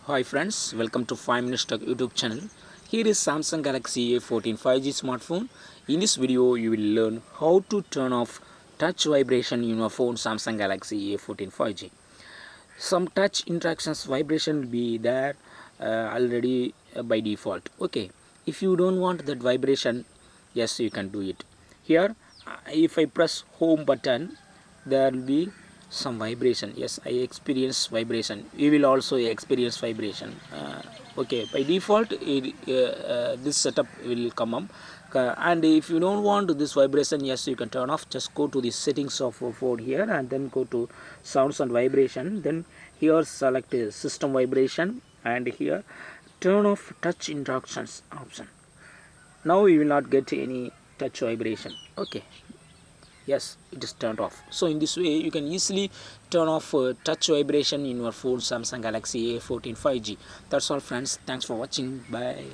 Hi friends, welcome to 5 Minutes Tech YouTube channel. Here is Samsung Galaxy A14 5G smartphone. In this video, you will learn how to turn off touch vibration in your phone Samsung Galaxy A14 5G. Some touch interactions vibration will be there already by default. Okay, if you don't want that vibration, yes, you can do it. Here, if I press home button, there will be some vibration. Yes, I experience vibration. You will also experience vibration. Okay, by default this setup will come up. And if you don't want this vibration, yes, you can turn off. Just go to the settings of your phone here and then go to sounds and vibration. Then here select system vibration and here turn off touch interactions option. Now you will not get any touch vibration. Okay, yes, it is turned off. So in this way you can easily turn off touch vibration in your phone Samsung Galaxy A14 5G. That's all friends, thanks for watching, bye.